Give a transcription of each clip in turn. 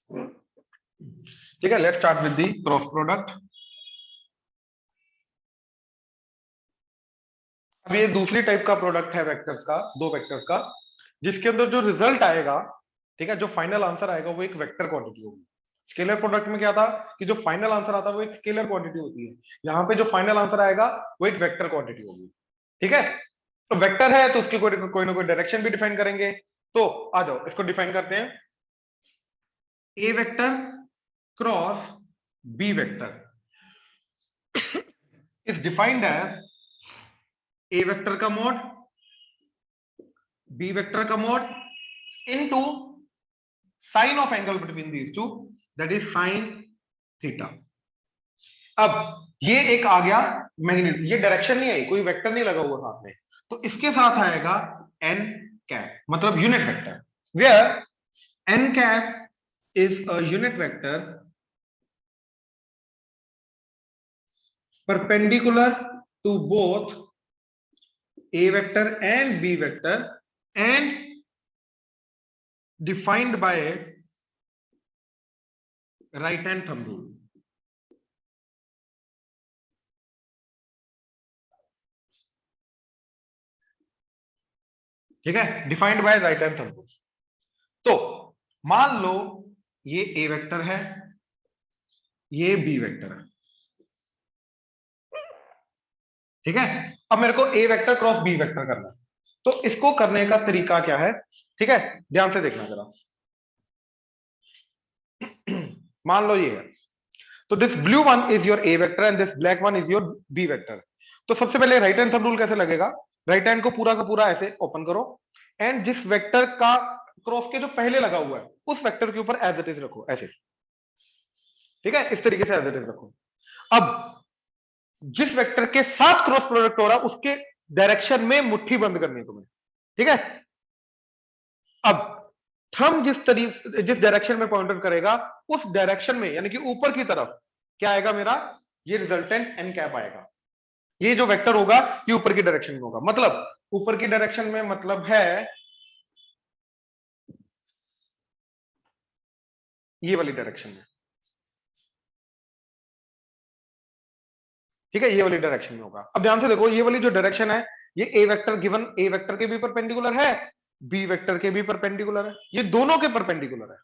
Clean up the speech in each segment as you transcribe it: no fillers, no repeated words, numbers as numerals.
ठीक है, let's start with the cross product. अब ये दूसरी टाइप का प्रोडक्ट है वेक्टर्स का, दो वेक्टर्स का, जिसके अंदर जो रिजल्ट आएगा, ठीक है, जो फाइनल आंसर आएगा वो एक वेक्टर क्वांटिटी होगी। स्केलर प्रोडक्ट में क्या था कि जो फाइनल आंसर आता है वो एक स्केलर क्वांटिटी होती है, यहाँ पे जो फाइनल आंसर आएगा वो एक वेक्टर क्वांटिटी होगी। ठीक है, तो वेक्टर है तो उसकी कोई ना कोई डायरेक्शन भी डिफाइन करेंगे। तो आ जाओ इसको डिफाइन करते हैं। A vector cross B vector is defined as A vector का मोड बी वेक्टर का mod into sine of angle between these two, that is sine theta. अब ये एक आ गया मैग्नीट्यूड, ये डायरेक्शन नहीं आई, कोई वेक्टर नहीं लगा हुआ साथ में, तो इसके साथ आएगा एन कैप, मतलब unit vector, where N cap is a unit vector perpendicular to both a vector and b vector and defined by right hand thumb rule। ठीक है, defined by right hand thumb rule. तो मान लो ये ए vector है, ये B vector है। ठीक है, अब मेरे को ए वेक्टर क्रॉस बी वेक्टर करना है, तो इसको करने का तरीका क्या है? ठीक है, ध्यान से देखना जरा। मान लो ये है, तो this blue one is your A vector and this black one is your B vector. तो सबसे पहले राइट हैंड थंब रूल कैसे लगेगा? राइट हैंड को पूरा का पूरा ऐसे ओपन करो एंड जिस वेक्टर का क्रॉस के जो पहले लगा हुआ है उस वेक्टर के ऊपर एज इट इज रखो, ऐसे। ठीक है, इस तरीके से एज इट इज रखो। अब जिस वेक्टर के साथ क्रॉस प्रोडक्ट हो रहा है उसके डायरेक्शन में मुट्ठी बंद करनी है तुम्हें। ठीक है, अब थंब जिस डायरेक्शन में पॉइंटर करेगा उस डायरेक्शन में, यानी कि ऊपर की तरफ क्या आएगा मेरा? ये रिजल्टेंट एन कैप आएगा। ये जो वेक्टर होगा ये ऊपर की डायरेक्शन में होगा, मतलब ऊपर की डायरेक्शन में मतलब है ये वाली डायरेक्शन में। ठीक है, ये वाली डायरेक्शन में होगा। अब ध्यान से देखो, ये वाली जो डायरेक्शन है ये ए वेक्टर गिवन ए वेक्टर के भी परपेंडिकुलर है, बी वेक्टर के भी परपेंडिकुलर है, ये दोनों के परपेंडिकुलर है।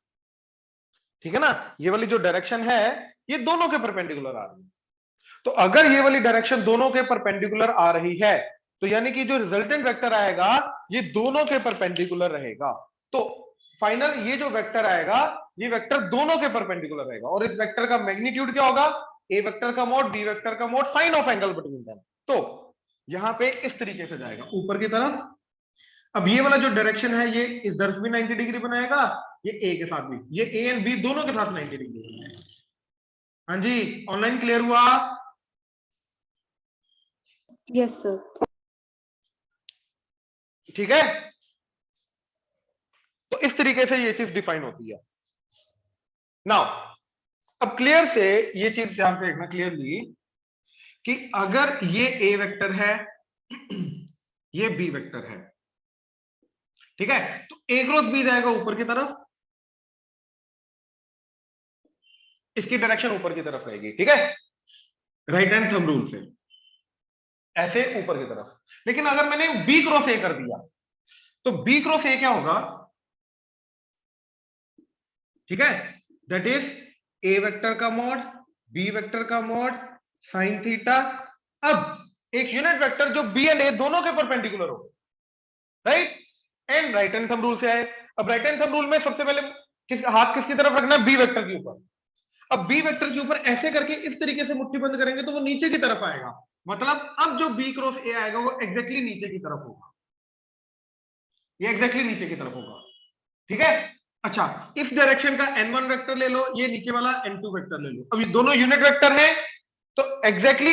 ठीक है ना, ये वाली जो डायरेक्शन है ये दोनों के परपेंडिकुलर आ रही है। तो अगर ये वाली डायरेक्शन दोनों के परपेंडिकुलर आ रही है तो यानी कि जो रिजल्टेंट वेक्टर आएगा ये दोनों के परपेंडिकुलर रहेगा। तो फाइनल ये जो वेक्टर आएगा ये वेक्टर दोनों के परपेंडिकुलर रहेगा, और इस वेक्टर का मैग्नीट्यूड क्या होगा? ए वेक्टर का मोड बी वेक्टर का mod sine of angle between them. तो यहां पे इस तरीके से जाएगा ऊपर की तरफ। अब ये वाला जो डायरेक्शन है ये इस तरफ भी 90 डिग्री बनाएगा, ये ए के साथ भी, ये ए एंड बी दोनों के साथ 90 डिग्री बनाएगा। हाँ जी, ऑनलाइन क्लियर हुआ? Yes sir. ठीक है, तो इस तरीके से ये चीज डिफाइन होती है। नाउ अब क्लियर से ये चीज ध्यान से देखना क्लियरली कि अगर ये ए वेक्टर है ये बी वेक्टर है, ठीक है, तो ए क्रॉस बी जाएगा ऊपर की तरफ, इसकी डायरेक्शन ऊपर की तरफ रहेगी। ठीक है, राइट हैंड थंब रूल से ऐसे ऊपर की तरफ। लेकिन अगर मैंने बी क्रॉस ए कर दिया तो बी क्रॉस ए क्या होगा? ठीक है, दैट इज ए वेक्टर का मोड बी वेक्टर का मोड साइन थीटा। अब एक यूनिट वेक्टर जो बी एंड ए दोनों के परपेंडिकुलर हो, right, and right hand thumb rule से आए। अब राइट हैंड थंब रूल में सबसे पहले हाथ किसकी तरफ रखना है? बी वेक्टर के ऊपर। अब बी वेक्टर के ऊपर ऐसे करके इस तरीके से मुट्ठी बंद करेंगे तो वो नीचे की तरफ आएगा, मतलब अब जो बी क्रॉस ए आएगा वो एग्जैक्टली नीचे की तरफ होगा, ये एग्जैक्टली नीचे की तरफ होगा। ठीक है, अच्छा, इस डायरेक्शन का n1 वेक्टर ले लो, ये नीचे वाला n2 वेक्टर ले लो। अब ये दोनों यूनिट वेक्टर हैं तो एग्जैक्टली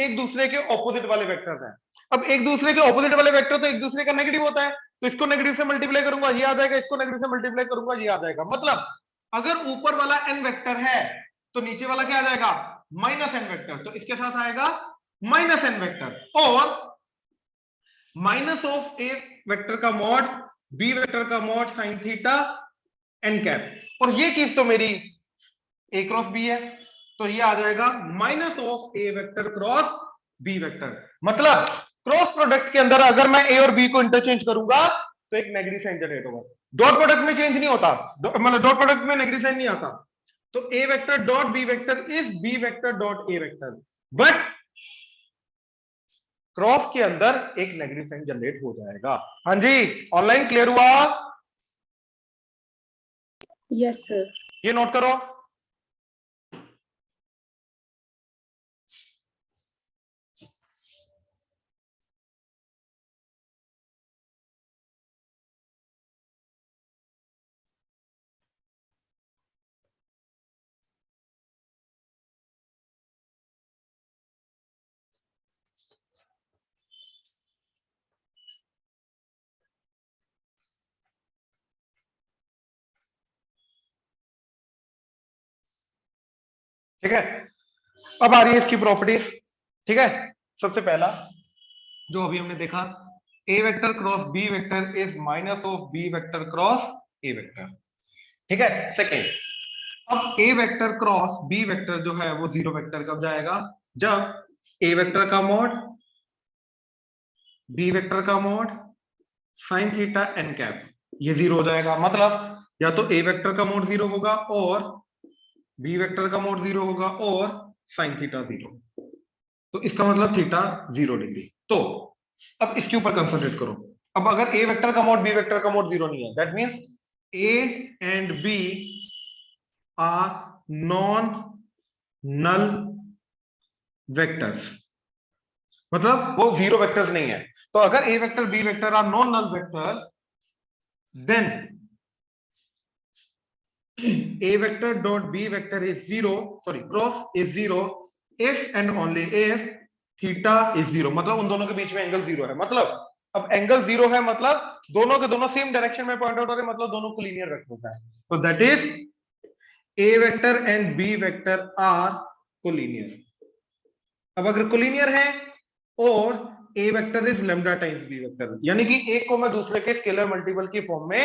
एक दूसरे के ऑपोजिट वाले वेक्टर हैं। अब एक दूसरे के ऑपोजिट वाले वेक्टर तो एक दूसरे का नेगेटिव होता है, तो इसको नेगेटिव से मल्टीप्लाई करूंगा ये आ जाएगा, इसको नेगेटिव से मल्टीप्लाई करूंगा ये आ जाएगा। मतलब अगर ऊपर वाला n वेक्टर है तो नीचे वाला क्या आ जाएगा? माइनस n वेक्टर, तो इसके साथ आएगा माइनस n वेक्टर, और माइनस ऑफ ए वेक्टर का मॉड बी वेक्टर का mod sine theta N cap, और ये चीज तो मेरी ए क्रॉस बी है, तो ये आ जाएगा minus of A vector cross B vector. मतलब क्रॉस प्रोडक्ट के अंदर अगर मैं ए और बी को इंटरचेंज करूंगा तो एक नेगेटिव साइन जनरेट होगा। डॉट प्रोडक्ट में चेंज नहीं होता, मतलब डॉट प्रोडक्ट में नेगेटिव साइन नहीं आता, तो A vector dot B vector is B vector dot A vector, but cross के अंदर एक नेगेटिव साइन जनरेट हो जाएगा। हाँ जी, ऑनलाइन क्लियर हुआ? Yes, sir. ये नोट करो। ठीक है, अब आ रही है इसकी प्रॉपर्टीज। ठीक है, सबसे पहला जो अभी हमने देखा, A vector cross B vector is minus of B vector cross A vector. ठीक है, सेकेंड, अब A vector cross B vector जो है वो जीरो वेक्टर कब जाएगा? जब ए वेक्टर का मॉड बी वेक्टर का mod sine theta N cap ये जीरो हो जाएगा। मतलब या तो ए वेक्टर का मॉड जीरो होगा और बी वेक्टर का मॉड जीरो होगा और साइन थीटा जीरो, तो इसका मतलब थीटा 0 डिग्री। तो अब इसके ऊपर कंसंट्रेट करो। अब अगर ए वेक्टर का मॉड बी वेक्टर का मॉड जीरो नहीं है, that means A and B are non null vectors, मतलब वो जीरो वेक्टर्स नहीं है। तो अगर A vector B vector are non null vectors, then a vector dot b vector is zero, sorry cross is zero if and only if theta is zero। मतलब उन दोनों के बीच में एंगल जीरो है। मतलब अब एंगल जीरो है, मतलब दोनों के दोनों सेम डायरेक्शन में पॉइंट आउट हो रहे हैं, मतलब दोनों कोलिनियर वेक्टर्स हैं। तो that is a vector and b vector are collinear. अब अगर कोलिनियर है और a vector is lambda times b vector, यानी कि एक को मैं दूसरे के स्केलर मल्टीपल की फॉर्म में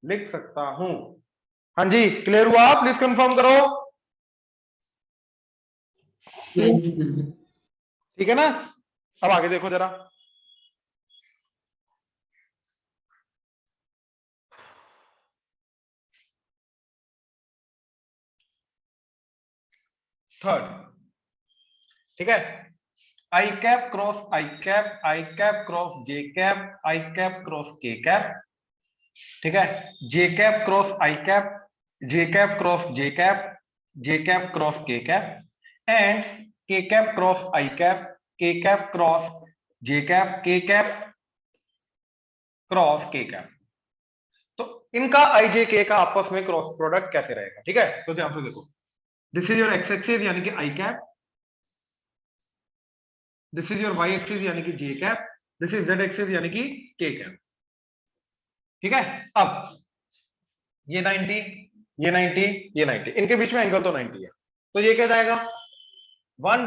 लिख सकता हूं। हाँ जी, क्लियर हुआ? प्लीज कंफर्म करो। ठीक है ना? अब आगे देखो जरा, थर्ड। ठीक है, आई कैप क्रॉस आई कैप, आई कैप क्रॉस जे कैप, आई कैप क्रॉस के कैप। ठीक है, जे कैप क्रॉस आई कैप, जे कैप क्रॉस जे कैप, जे कैप क्रॉस के कैप एंड के कैप क्रॉस आई कैप, के कैप क्रॉस जे कैप, के कैप क्रॉस के कैप। तो इनका आई जे के का आपस में क्रॉस प्रोडक्ट कैसे रहेगा? ठीक है, तो ध्यान से देखो, this is your X axis यानी कि I cap, this is your Y axis यानी कि J cap, this is Z axis यानी कि के कैप। ठीक है, अब ये 90, ये 90, ये 90, इनके बीच में एंगल तो 90 है, तो ये क्या जाएगा? 1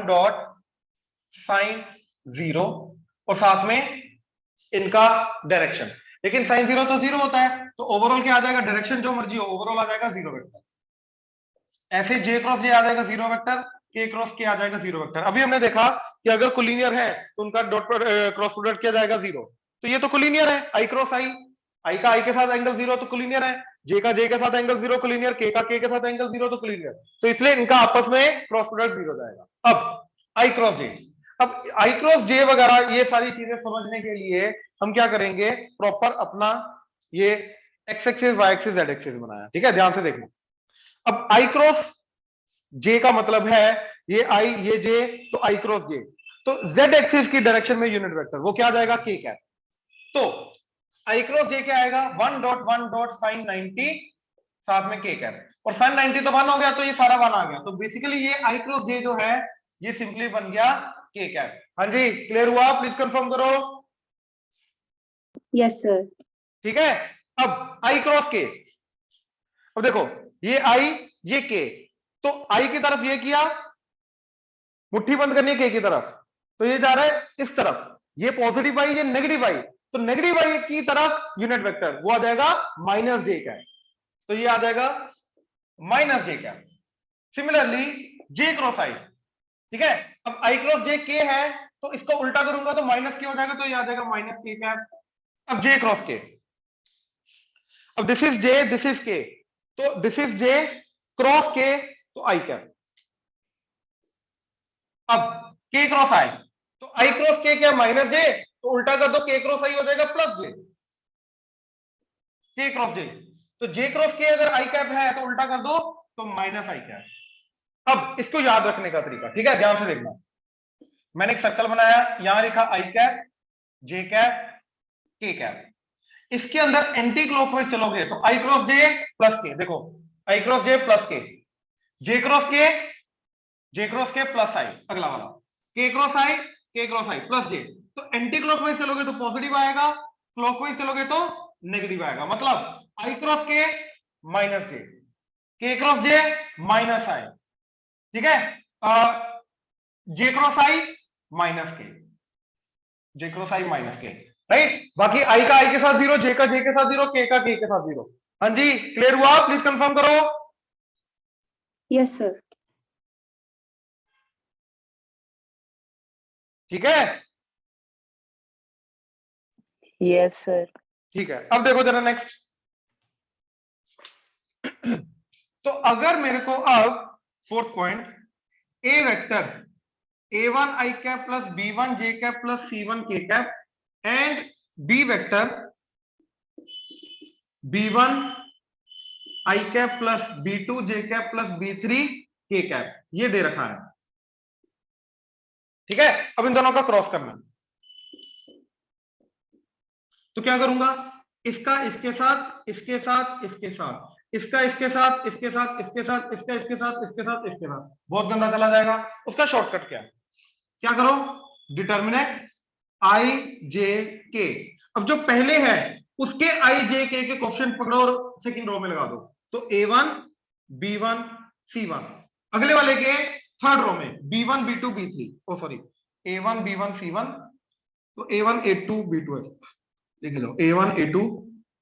डॉट साइन जीरो और साथ में इनका डायरेक्शन। लेकिन साइन जीरो तो जीरो होता है, तो ओवरऑल क्या आ जाएगा? डायरेक्शन जो मर्जी हो, ओवरऑल आ जाएगा जीरो वेक्टर। ऐसे जे क्रॉस जे आ जाएगा जीरो वेक्टर, के क्रॉस के आ जाएगा जीरो वेक्टर। अभी हमने देखा कि अगर कोलिनियर है तो उनका डॉट क्रॉस प्रोडक्ट किया जाएगा जीरो, तो ये तो कोलिनियर है, आई क्रॉस आई, आई का आई के साथ एंगल जीरो तो कोलिनियर है, जे का जे के साथ एंगल जीरो कोलिनियर, के का के साथ एंगल जीरो तो कोलिनियर, तो इसलिए इनका आपस में क्रॉस प्रोडक्ट जीरो जाएगा। अब आई क्रॉस जे, अब आई क्रॉस जे वगैरह ये सारी चीजें समझने के लिए हम क्या करेंगे? प्रॉपर अपना ये X axis Y axis Z axis बनाया। ठीक है, ध्यान से देखना। अब आई क्रॉस जे का मतलब है ये आई ये जे, तो आई क्रॉस जे, तो जेड एक्सिस की डायरेक्शन में यूनिट वेक्टर वो क्या आ जाएगा? के कैप। तो आई क्रॉस जे क्या आएगा? 1 डॉट साइन 90 साथ में के कैप, और साइन 90 तो 1 हो गया, तो ये सारा 1 आ गया, तो बेसिकली ये आई क्रॉस जे जो है ये सिंपली बन गया के कैप। हाँ जी, क्लियर हुआ? प्लीज कंफर्म करो। Yes, sir. ठीक है, अब आई क्रॉस के, अब देखो ये आई ये के, तो आई की तरफ ये किया, मुट्ठी बंद करनी है के की तरफ, तो ये जा रहा है इस तरफ, ये पॉजिटिव आई ये नेगेटिव आई, तो नेगेटिव आई की तरफ यूनिट वेक्टर वो आ जाएगा माइनस जे का। तो ये आ जाएगा माइनस जे कैप। सिमिलरली जे क्रॉस आई, ठीक है, अब आई क्रॉस जे के है तो इसको उल्टा करूंगा तो माइनस के हो जाएगा, तो ये आ जाएगा माइनस के कैप। अब जे क्रॉस के, अब this is J, this is के, तो दिस इज जे क्रॉस के, तो आई कैप। अब के क्रॉस आई, तो आई क्रॉस के क्या माइनस जे, तो उल्टा कर दो, के क्रॉस आई हो जाएगा प्लस जे, के क्रॉस जे। तो जे क्रॉस के अगर आई कैप है तो उल्टा कर दो तो माइनस आई कैप। अब इसको याद रखने का तरीका, ठीक है, ध्यान से देखना। मैंने एक सर्कल बनाया, यहां लिखा आई कैप, जे कैप, के कैप। इसके अंदर एंटी क्लॉकवाइज चलोगे तो आई क्रॉस जे प्लस के, देखो आई क्रॉस जे प्लस के, जे क्रॉस के, जे क्रॉस के प्लस आई, अगला वाला के क्रॉस आई, के क्रॉस आई प्लस जे। तो एंटी क्लॉकवाइज चलोगे तो पॉजिटिव आएगा, क्लॉकवाइज चलोगे तो नेगेटिव आएगा। मतलब आई क्रॉस के माइनस जे, के क्रॉस जे माइनस आई, ठीक है, जे क्रॉस आई माइनस के, जे क्रॉस आई माइनस के, राइट। बाकी आई का आई के साथ जीरो, जे का जे के साथ जीरो, के का के साथ जीरो। हाँ जी, क्लियर हुआ? प्लीज कंफर्म करो। Yes, sir. ठीक है, यस सर। ठीक है। अब देखो जरा नेक्स्ट। तो अगर मेरे को अब fourth point, A vector a1 i cap plus b1 j cap plus c1 k cap and b vector b1 i cap plus b2 j cap plus b3 k cap, ये दे रखा है, ठीक है। अब इन दोनों का क्रॉस करना, तो क्या करूंगा, इसका इसके साथ, इसके साथ, इसके साथ, इसका इसके साथ, इसके साथ, इसके साथ, इसका इसके साथ, इसके साथ, इसके साथ, बहुत गंदा चला जाएगा। उसका शॉर्टकट क्या करो, डिटर्मिनेंट आई जे के। अब जो पहले है उसके आई जे के कोएफिशिएंट पकड़ो और सेकंड रो में लगा दो, तो a1 b1 c1। अगले वाले के थर्ड रो में b1 b2 b3, ओ सॉरी a1 b1 c1, तो a1 a2 b2 है, देख लो a1 a2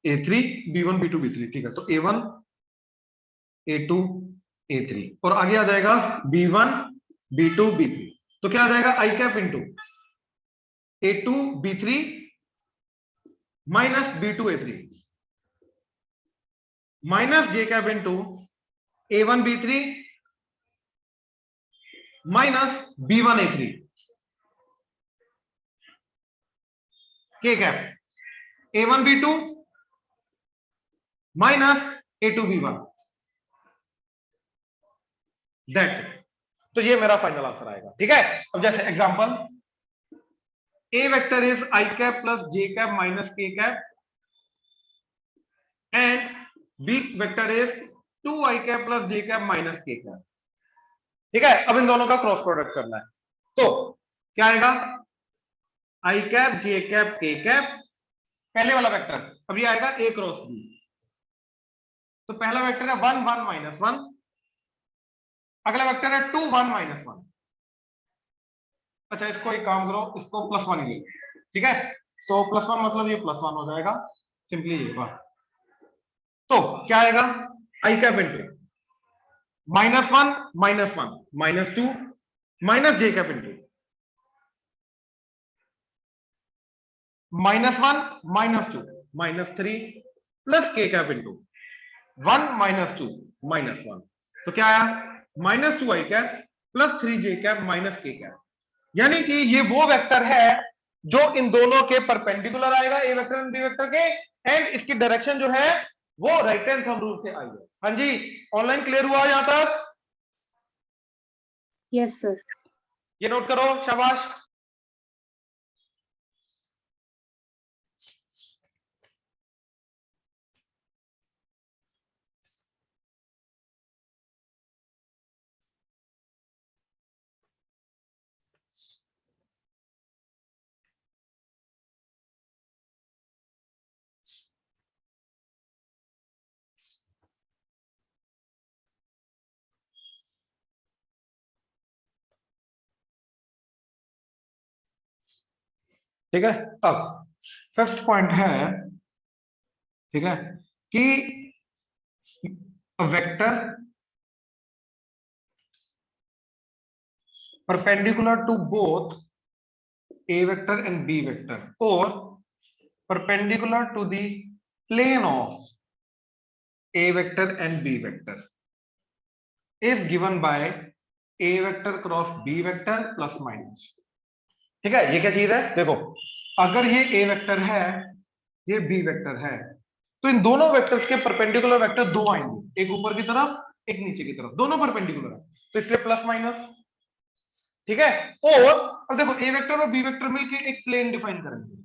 a3 b1 b2 b3, ठीक है। तो a1 a2 a3 और आगे आ जाएगा b1 b2 b3, तो क्या आ जाएगा I cap into a2 b3 minus b2 a3 minus J cap into a1 b3 minus b1 a3 के cap a1 b2 minus a2 b1, that's it. तो ये मेरा फाइनल आंसर आएगा, ठीक है। अब जैसे example, A vector is I cap plus J cap minus K cap and B vector is 2 I cap plus J cap minus K cap, ठीक है। अब इन दोनों का क्रॉस प्रोडक्ट करना है, तो क्या आएगा, आई कैप जे कैप के कैप, पहले वाला वेक्टर, अब ये आएगा ए क्रॉस बी, तो पहला वेक्टर है 1 1 माइनस 1, अगला वेक्टर है 2 1 माइनस 1। अच्छा इसको एक काम करो, इसको प्लस 1 ही ले, ठीक है, तो प्लस 1 मतलब ये प्लस 1 हो जाएगा, सिंपली ये बात। तो क्या आएगा, आई cap into -1 -1 -2 minus J cap into -1 -2 -3 plus K cap into 1 -2 -1, तो क्या आया, -2 I cap plus 3 J cap minus K cap. यानी कि ये वो वेक्टर है जो इन दोनों के परपेंडिकुलर आएगा, ए वेक्टर एंड बी वेक्टर के, एंड इसकी डायरेक्शन जो है वो राइट हैंड थंब रूल से आई है। हाँ जी, ऑनलाइन क्लियर हुआ यहां तक? Yes, sir. ये नोट करो, शाबाश। ठीक है, अब फर्स्ट पॉइंट है, ठीक है, कि a vector perpendicular to both a vector and b vector or perpendicular to the plane of a vector and b vector is given by a vector cross b vector plus minus। ठीक है, ये क्या चीज है? देखो, अगर ये a vector है, ये b वेक्टर है, तो इन दोनों वेक्टर्स के परपेंडिकुलर वेक्टर दो आएंगे, एक ऊपर की तरफ एक नीचे की तरफ, दोनों परपेंडिकुलर है, तो इसलिए प्लस माइनस। ठीक है, और अब देखो a वेक्टर और b वेक्टर मिलके एक प्लेन डिफाइन करेंगे,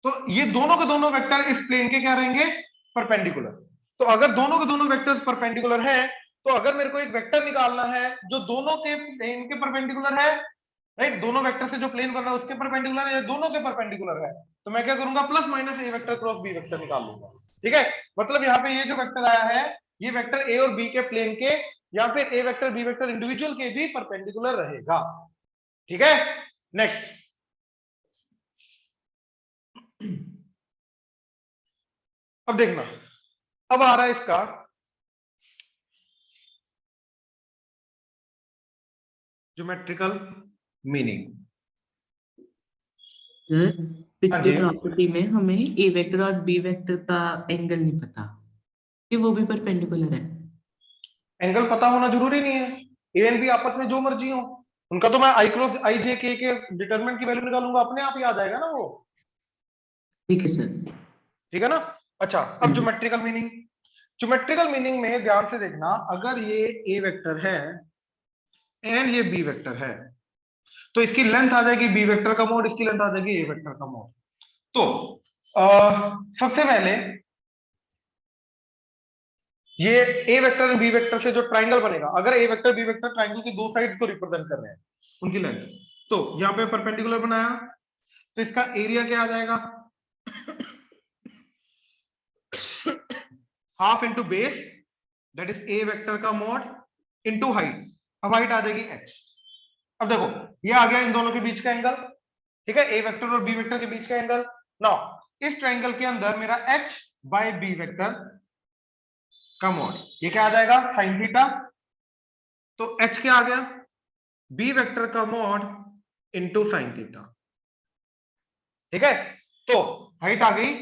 तो ये दोनों के दोनों वेक्टर इस प्लेन के क्या रहेंगे? परपेंडिकुलर। तो अगर दोनों के दोनों वेक्टर्स परपेंडिकुलर हैं, तो अगर मेरे को एक वेक्टर निकालना है जो दोनों के प्लेन के परपेंडिकुलर है, राइट, दोनों वेक्टर से जो प्लेन बन रहा है उसके परपेंडिकुलर है या दोनों के परपेंडिकुलर है, तो मैं क्या करूंगा? प्लस माइनस ए वेक्टर क्रॉस बी वेक्टर निकाल लूंगा। ठीक है, मतलब यहाँ पे ये जो वेक्टर आया है, ये वेक्टर ए और बी के प्लेन के या फिर ए वेक्टर बी वेक्टर इंडिविजुअल के भी परपेंडिकुलर रहेगा। ठीक है, नेक्स्ट, अब देखना, अब आ रहा है इसका ज्योमेट्रिकल मीनिंग। सर, हाँ पिछली जी, प्रॉपर्टी में हमें ए वेक्टर और बी वेक्टर का एंगल नहीं पता कि वो भी परपेंडिकुलर है। एंगल पता होना जरूरी नहीं है, ए एंड बी आपस में जो मर्जी हो उनका, तो मैं आई क्रॉस आई जे के डिटरमिनेंट की वैल्यू निकालूंगा, अपने आप ही आ जाएगा ना वो। ठीक है सर। ठीक है ना? अच्छा, अब ज्योमेट्रिकल मीनिंग। ज्योमेट्रिकल मीनिंग में ध्यान से देखना, अगर ये ए वेक्टर है एंड ये बी वेक्टर है, तो इसकी लेंथ आ जाएगी बी वेक्टर का मोड, इसकी लेंथ आ जाएगी ए वेक्टर का मोड। तो सबसे पहले ये ए वेक्टर एंड बी वेक्टर से जो ट्राइंगल बनेगा, अगर A vector B vector triangle की दो साइड्स को रिप्रेजेंट कर रहे हैं, उनकी लेंथ, तो यहां पे परपेंडिकुलर बनाया, तो इसका एरिया क्या आ जाएगा? Half into base, that is a vector का मोड, इंटू हाइट। अब हाइट आ जाएगी h। अब देखो, ये आ गया इन दोनों के बीच का एंगल। ठीक है, ए वेक्टर और बी वेक्टर के बीच का एंगल। नाउ इस ट्राइंगल के अंदर मेरा h बाय बी वेक्टर का मोड, ये क्या आ जाएगा? Sine theta. तो h क्या आ गया? बी वेक्टर का मोड इंटू साइन थीटा। ठीक है, तो हाइट आ गई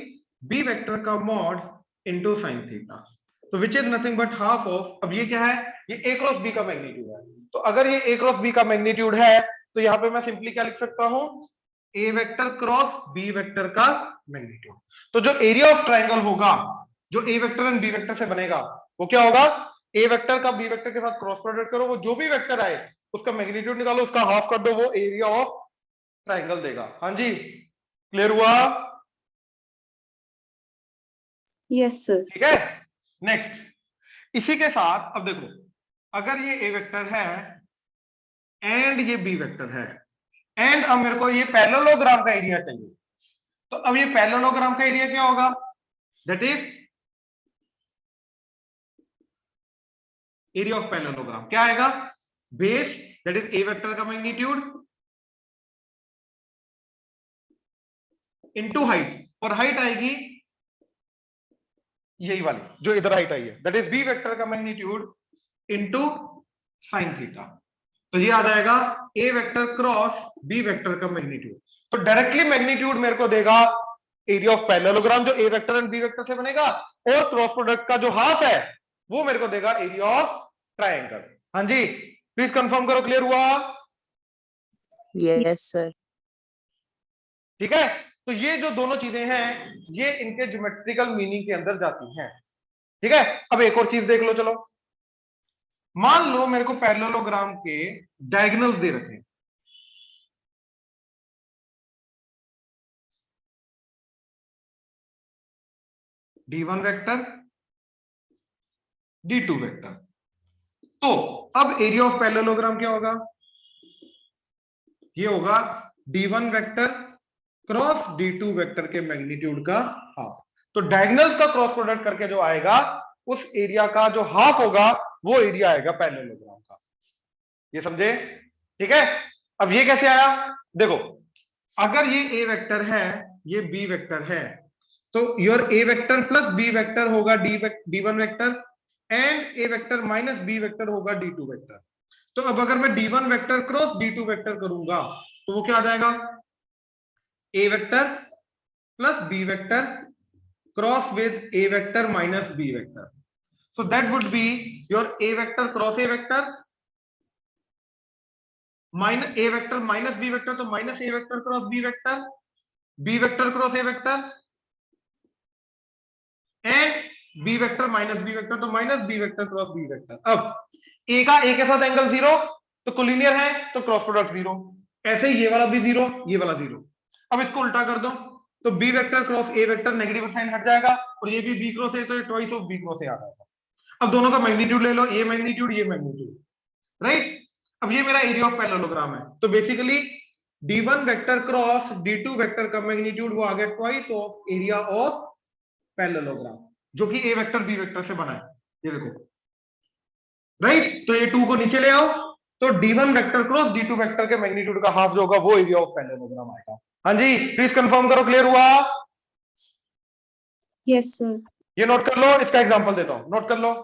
बी वेक्टर का मोड इंटू साइन थीटा, तो which is nothing but half of, अब ये क्या है? ये ए क्रॉस बी का मैग्नीट्यूड है। तो अगर ये ए क्रॉस बी का मैग्नीट्यूड है, तो यहां पे मैं सिंपली क्या लिख सकता हूं? ए वेक्टर क्रॉस बी वेक्टर का मैग्नीट्यूड। तो जो एरिया ऑफ ट्राइंगल होगा, जो ए वेक्टर एंड बी वेक्टर से बनेगा, वो क्या होगा? ए वेक्टर का बी वेक्टर के साथ क्रॉस प्रोडक्ट करो, वो जो भी वेक्टर आए उसका मैग्नीट्यूड निकालो, उसका हाफ कर दो, वो एरिया ऑफ ट्राइंगल देगा। हाँ जी, क्लियर हुआ? Yes sir. ठीक है, नेक्स्ट, इसी के साथ अब देखो, अगर ये ए वेक्टर है एंड ये बी वेक्टर है, एंड अब मेरे को ये पैरेललोग्राम का एरिया चाहिए, तो अब ये पैरेललोग्राम का एरिया क्या होगा? That is area of parallelogram. क्या आएगा? Base, that is a vector का मैग्नीट्यूड, इनटू हाइट, और हाइट आएगी यही वाली जो इधर हाइट आई है, दैट इज बी वेक्टर का मैग्नीट्यूड इनटू साइन थीटा। तो ये आ जाएगा A vector cross B vector का मैग्नीट्यूड। तो डायरेक्टली मैग्नीट्यूड मेरे को देगा एरिया ऑफ पैरेललोग्राम जो ए वेक्टर एंड बी वेक्टर से बनेगा, और क्रॉस प्रोडक्ट का जो हाफ है वो मेरे को देगा एरिया ऑफ ट्राइंगल। हाँ जी, प्लीज कंफर्म करो, क्लियर हुआ? Yes sir. ठीक है, तो ये जो दोनों चीजें हैं, ये इनके ज्योमेट्रिकल मीनिंग के अंदर जाती हैं। ठीक है, अब एक और चीज देख लो, चलो मान लो मेरे को पैरेललोग्राम के डायगोनल्स दे रखे हैं, D1 वेक्टर, D2 वेक्टर। तो अब एरिया ऑफ पैरेललोग्राम क्या होगा? ये होगा D1 vector cross D2 vector के मैग्नीट्यूड का हाफ। तो डायगोनल्स का क्रॉस प्रोडक्ट करके जो आएगा, उस एरिया का जो हाफ होगा वो एरिया आएगा पैरेललोग्राम का। ये समझे? ठीक है, अब ये कैसे आया? देखो, अगर ये ए वेक्टर है, ये बी वेक्टर है, तो your A vector plus B vector होगा D1 vector, and A vector minus B vector होगा D2 वेक्टर। तो अब अगर मैं D1 vector cross D2 vector करूंगा तो वो क्या आ जाएगा, A vector plus B vector cross with A vector minus B vector. So that would be your A vector cross A vector minus A vector minus B vector, तो minus A vector cross B vector, B vector cross A vector and B vector minus B vector, तो minus B vector cross B vector। अब A का A के साथ angle zero तो collinear है तो cross product zero, ऐसे ये वाला भी जीरो ये वाला जीरो। अब इसको उल्टा कर दो तो B vector cross A vector negative sign हट जाएगा और ये भी B क्रॉस A तो ट्वाइस ऑफ B क्रॉस A आ जाएगा। अब दोनों का मैग्नीट्यूड ले लो, ये मैग्नीट्यूड, राइट। अब ये मेरा एरिया ऑफ पैरेललोग्राम है, तो basically D1 vector cross D2 vector का मैग्नीट्यूड वो आ गया twice of area of parallelogram, जो कि A वेक्टर B वेक्टर से बना है, ये देखो, राइट। तो ये 2 को नीचे ले आओ तो D1 vector cross D2 vector के मैग्नीट्यूड का हाफ जो होगा वो एरिया ऑफ पैरेललोग्राम आएगा। हाँ जी, प्लीज कंफर्म करो, क्लियर हुआ? Yes, sir. ये नोट कर लो, इसका एग्जांपल देता हूं, नोट कर लो।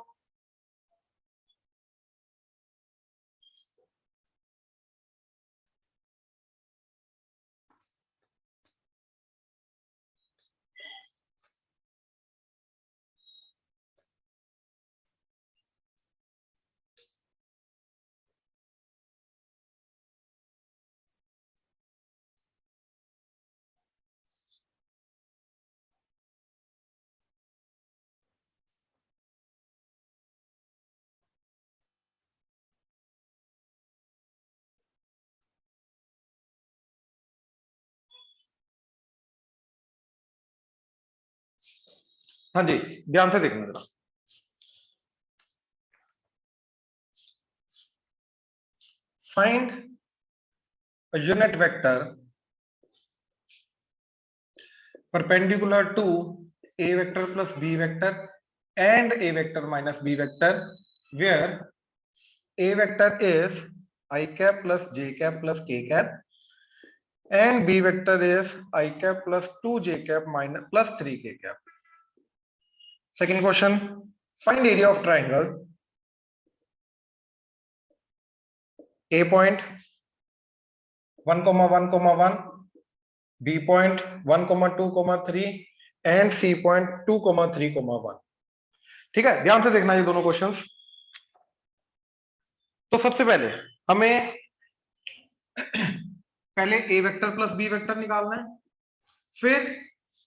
हाँ जी, ध्यान से देखना जरा। Find a unit vector perpendicular to A vector plus B vector and A vector minus B vector, where A vector is I cap plus J cap plus K cap and B vector is I cap plus 2J cap minus plus 3K cap. Second question, find area of triangle A point 1, 1, 1, B point 1, 2, 3 and C point 2, 3, 1। ठीक है, ध्यान से देखना ये दोनों questions. तो सबसे पहले हमें पहले A vector plus B vector निकालना है, फिर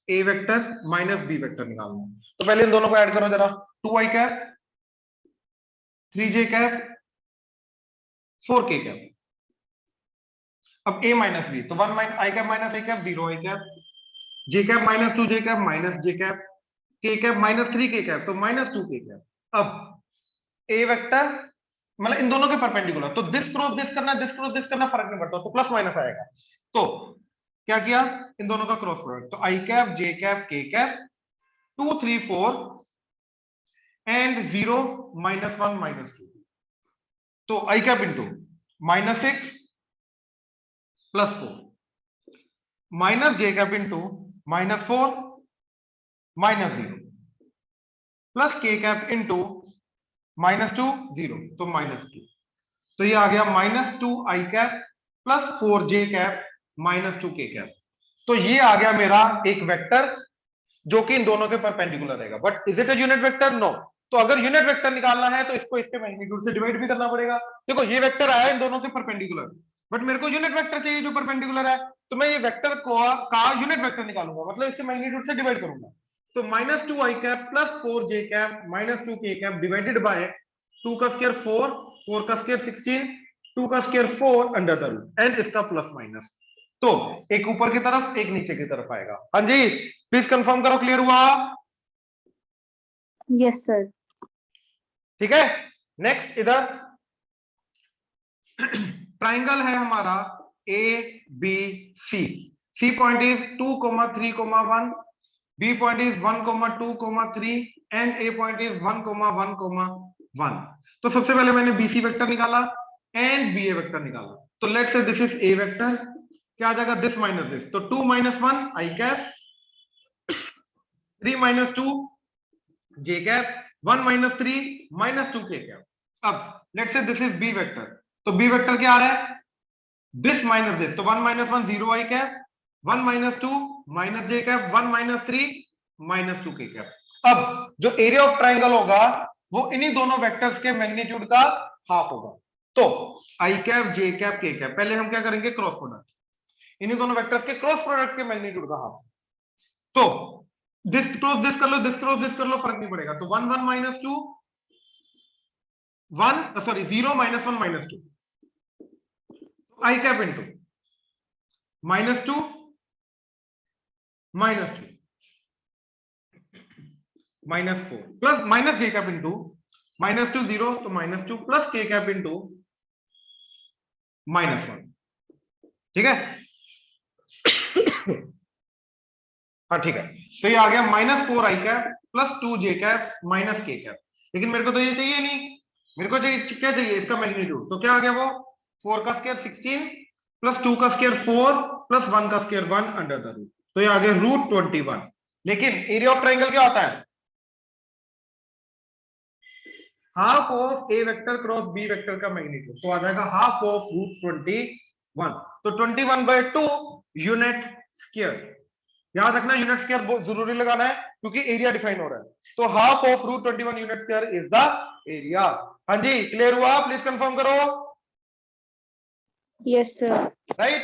A vector minus B vector निकालना है। तो पहले इन दोनों को ऐड करो जरा, 2i cap 3j cap 4k cap. अब A माइनस B तो 1 i cap minus a cap 0 i cap, j cap minus 2j cap minus j cap, k cap minus 3k cap तो माइनस 2k कैप। अब A vector मतलब इन दोनों के perpendicular, तो this cross this करना, this cross this करना फर्क नहीं पड़ता, तो प्लस माइनस आएगा। तो क्या किया, इन दोनों का क्रॉस प्रोडक्ट, तो i cap j cap k cap 2 3 4 and 0 -1 -2, तो i cap into -6 plus 4 minus j cap into -4 -0 plus k cap into -2 0 तो -2, तो ये आ गया -2 i cap plus 4j cap -2k cap. तो ये आ गया मेरा एक वेक्टर जो कि इन दोनों के परपेंडिकुलर रहेगा। But is it a unit vector? No. तो अगर यूनिट वेक्टर निकालना है तो इसको इसके मैग्नीट्यूड से डिवाइड भी करना पड़ेगा। देखो ये वेक्टर आया इन दोनों के परपेंडिकुलर, बट मेरे को यूनिट वेक्टर चाहिए जो परपेंडिकुलर है, तो मैं ये वेक्टर को का यूनिट वेक्टर निकालूंगा, मतलब इसके मैग्नीट्यूड से डिवाइड करूंगा। तो -2 i cap plus 4j cap -2k cap divided by 2 का स्क्वायर 4, 4 का स्क्वायर 16, 2 का square 4 under the root and इसका प्लस माइनस, तो एक ऊपर की तरफ एक नीचे की तरफ आएगा। हाँ जी, प्लीज कंफर्म करो, क्लियर हुआ? Yes, sir. ठीक है, नेक्स्ट इधर ट्राइंगल है हमारा A B C, C point is 2, 3, 1, B point is 1, 2, 3 and A point is 1, 1, 1। तो सबसे पहले मैंने बीसी वेक्टर निकाला एंड बी ए वेक्टर निकाला, तो let's say this is a vector, क्या आ जाएगा दिस माइनस दिस, तो 2 - 1 i cap 3 - 2 j cap 1 minus 3 minus 2 k cap. अब let's say this is B vector, तो बी वेक्टर क्या आ रहा है, दिस माइनस दिस, तो 1 minus 1 0 I cap, 1 minus 2 minus j cap, 1 minus 3 minus 2 k cap. अब जो एरिया ऑफ ट्राइंगल होगा वो इन्हीं दोनों वेक्टर्स के मैग्नीट्यूड का हाफ होगा। तो आई कैप, जे कैप, के कैप, पहले हम क्या करेंगे, क्रॉस प्रोडक्ट, इन्हीं दोनों वेक्टर्स के क्रॉस प्रोडक्ट के मैग्नीट्यूड का हाफ। तो दिस क्रॉस दिस कर लो, दिस क्रॉस दिस कर लो, फर्क नहीं पड़ेगा। तो 1 1 minus 2 1 sorry 0 minus 1 minus 2, I cap into minus 2 minus 2 minus 4 plus minus J cap into minus 2 0, तो minus 2 plus K cap into minus 1। ठीक है, हाँ ठीक है। तो ये आ गया माइनस 4 आई कैप प्लस 2 जे कैप माइनस के कैप। लेकिन मेरे को तो ये चाहिए नहीं, मेरे को चाहिए, क्या चाहिए, इसका मैग्नीट्यूड। तो क्या आ गया वो, 4 का स्क्वायर 16 प्लस 2 का स्क्वायर 4 प्लस 1 का स्क्वायर 1 अंडर द रूट, तो ये आ गया रूट 21। लेकिन एरिया ऑफ ट्राइंगल क्या होता है, half of A vector cross B vector का मैग्नीट्यूड, तो आ जाएगा हाफ ऑफ रूट 21। तो 21/2 यूनिट स्क्वायर, याद रखना यूनिट स्क्वायर बहुत जरूरी लगाना है क्योंकि एरिया डिफाइन हो रहा है। तो half of root 21 unit square is the area. हाँ जी, क्लियर हुआ, प्लीज कंफर्म करो। Yes, sir. राइट।